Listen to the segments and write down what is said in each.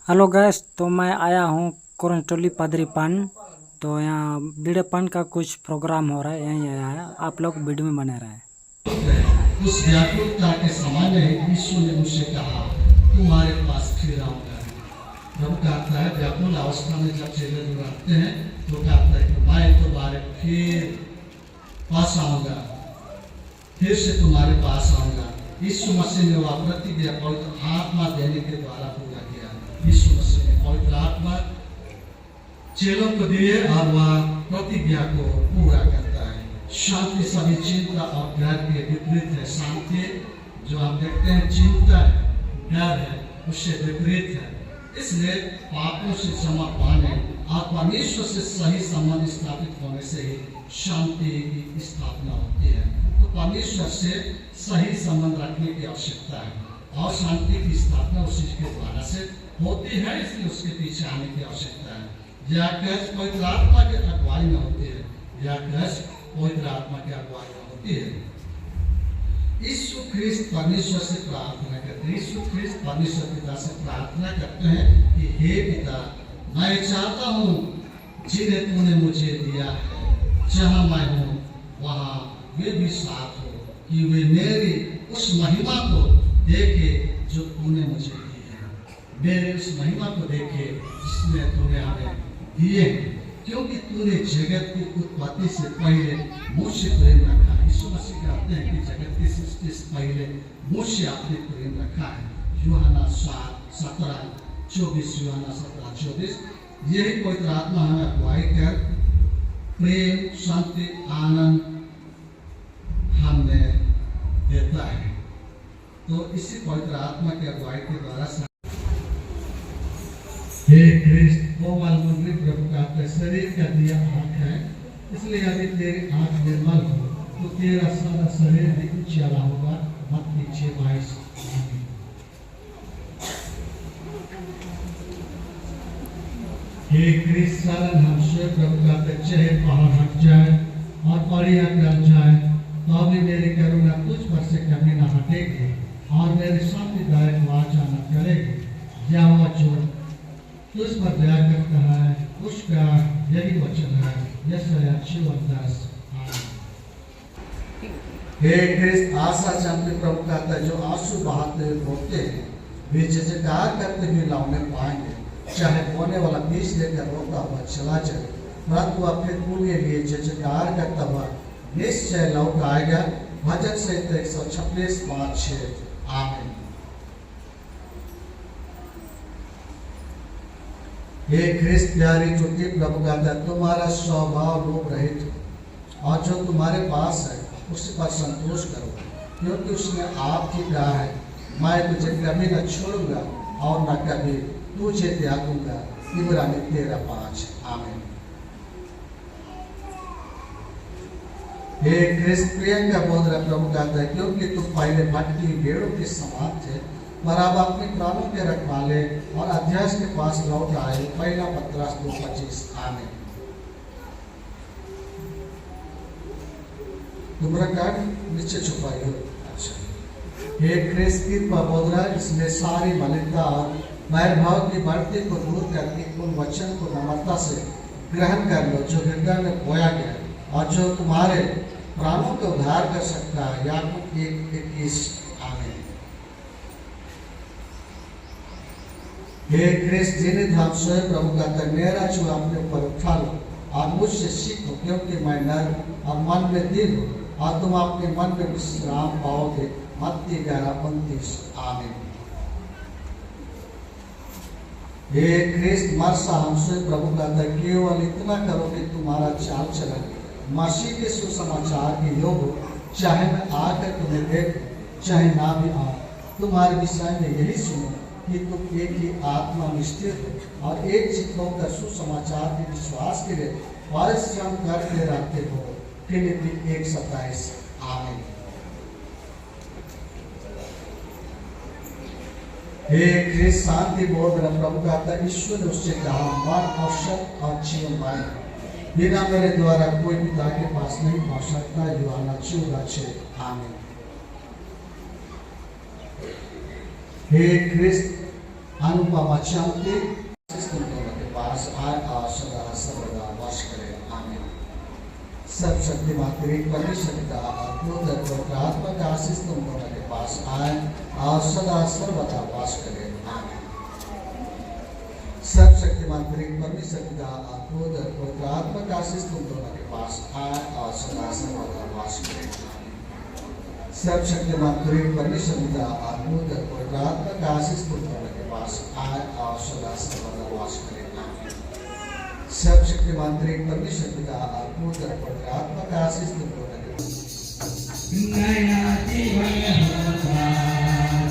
Hello guys, तो मैं आया हूँ कोरंटोली पादरी पान। तो यहाँ बीड़े पान का कुछ प्रोग्राम हो रहा है, यहीं आया है। आप लोग वीडियो में बने रहे। उस व्याकुलता के समय यीशु ने मुझसे कहा, तुम्हारे पास फिर आऊंगा। प्रभु कहता है व्याकुल अवस्था में जब चेले लोग आते हैं तो कहता है कि मैं तुम्हारे फिर पास आऊंगा, फिर से तुम्हारे पास आऊंगा। यीशु मसीह ने वह प्रतिज्ञा पवित्र आत्मा देने के द्वारा पूरा किया। यीशु मसीह ने पवित्र आत्मा चेलों को दिए और वह प्रतिज्ञा को पूरा करता है। शांति सभी चिंता और डर के विपरीत है। शांति जो आप देखते हैं चिंता है, डर है, उससे विपरीत है। इसलिए पापों से क्षमा पाने और परमेश्वर से सही संबंध स्थापित होने से ही शांति की स्थापना होती है। तो परमेश्वर से सही संबंध रखने की आवश्यकता है और शांति की स्थापना उसी के द्वारा से होती है, इसलिए उसके पीछे आने की आवश्यकता है। यह कष्ट पवित्र आत्मा के अगुवाई में होती है, यह कष्ट पवित्र आत्मा की अगुवाई में होती है। यीशु ख्रिस्त परमेश्वर से प्रार्थना करते हैं, यीशु ख्रिस्त परमेश्वर पिता से प्रार्थना करते हैं कि हे पिता, मैं चाहता हूँ जिन्हें तूने मुझे दिया है, जहाँ मैं हूँ वहाँ वे भी साथ हो, कि वे मेरी उस महिमा को देखे जो तूने मुझे दी है। मेरे उस महिमा को देखे जिसमें तूने हमें दिए, क्योंकि तूने जगत की उत्पत्ति से पहले मुझसे प्रेम रखा। यीशु मसीह कहते हैं कि जगत की सृष्टि से पहले मुझसे आपने प्रेम रखा है। यूहन्ना 7:17-24, यूहन्ना 7:24। यही पवित्र आत्मा हमें अगुवाई कर प्रेम, शांति, आनंद हमें देता है। तो इसी पवित्र आत्मा की अगुवाई के द्वारा हे ख्रिस्त, वो वालमुंडली प्रभु का शरीर का दिया आँख है, इसलिए यदि तेरी आँख निर्मल हो तो तेरा सारा शरीर भी उजाला होगा। मत्ती 6:22। हे ख्रिस्त, सारण हमसे प्रभु का चाहे पहाड़ हट जाए और पहाड़ियाँ टल जाए तो भी मेरी करुणा तुझ पर से कभी न हटेगी और मेरी शांतिदायक वाचा न करेगी। या वह जो तुझ पर दया करता है उसका यही वचन है। यशायाह 6:10। हे ख्रिस्त, आशा चाहते प्रभु कहता है, जो आंसू बहाते हुए रोते हैं वे जयजयकार करते हुए लौटने पाएंगे। चाहे बोने वाला बीज लेकर रोता हुआ चला जाए, परंतु वह फिर पूरे लिए जयजयकार करता हुआ निश्चय लौट आएगा। भजन संहिता 126:5-6। आमीन। हे ख्रिस्त प्यारी चुटी प्रभु कहता है, तुम्हारा स्वभाव लोभ रहित हो और जो तुम्हारे पास है उस पर संतोष करो, क्योंकि उसने आपकी कहा है, मैं तुझे कभी न छोड़ूंगा और न कभी तुझे त्यागूंगा। इब्रानी 13:5। आमीन। हे ख्रिस्त प्रियंका बोल रहा प्रभु कहता है, क्योंकि तुम पहले भटकी भेड़ों के समान थे पर अब अपने प्राणों के रखवाले और अध्यास के पास लौट आए। पहला पत्रस 2:25। आमीन। धूम्रपान नीचे छुपाई हो। अच्छा। हे ख्रिस्त की बोल रहा है, इसमें सारी मलिनता और वैरभाव की बढ़ती को दूर करके उन वचन को नम्रता से ग्रहण कर लो जो हृदय में बोया गया और जो तुम्हारे प्राणों को उद्धार कर सकता है। याकूब 1:21। आमीन। हे ख्रिस्त, जिन्हें धाम स्वयं प्रभु कहता है, मेरा छुआ अपने ऊपर उठा लो और मुझसे सीखो, क्योंकि मैं नर और मन में दिल हूँ और तुम अपने मन में विश्राम पाओगे। मत्ती 11:29। आमीन। हे ख्रिस्त, मरसा हमसे प्रभु कहता है, केवल इतना करो कि तुम्हारा चाल चलन मसीह के सुसमाचार के योग हो। चाहे मैं आकर तुम्हें देखूं, चाहे ना भी आऊं, तुम्हारे विषय में यही सुनो कि तुम एक ही आत्मा में स्थिर हो और एक चित्त होकर सुसमाचार के विश्वास के लिए परिश्रम करते रहते हो। फिलिप्पी 1:27। आमीन। हे ख्रिस्त, शांति बोल रहा प्रभु कहता है, ईश्वर ने उससे कहा, मन और सत्य और जीवन पाए बिना मेरे द्वारा कोई पिता के पास नहीं पहुंच सकता। यूहन्ना 14:6। आमीन। हे ख्रिस्त, अनुपमा शांति तुम दोनों के पास आए और सदा सर्वदा वास करे। आमीन। सर्वशक्तिमान त्रिएक परमेश्वर पिता अद्भुत पवित्र आत्मा का आशीष तुम दोनों के पास आए और सदा सर्वदा वास करे। आमीन। सर्वशक्तिमान त्रिएक परमेश्वर पिता अद्भुत पवित्र आत्मा का आशीष तुम दोनों के पास आए और सदा सर्वदा वास करे। सर्वशक्तिमान त्रिएक परमेश्वर पिता अद्भुत पवित्र आत्मा का आशीष तुम दोनों के पास आए और सदा सर्वदा वास करे। आमीन। सर्वशक्तिमान त्रिएक परमेश्वर पिता अद्भुत पवित्र आत्मा का आशीष तुम दोनों के पास नया जीवन होगा,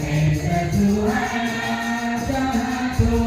कैसा सुहाना जहाँ तुम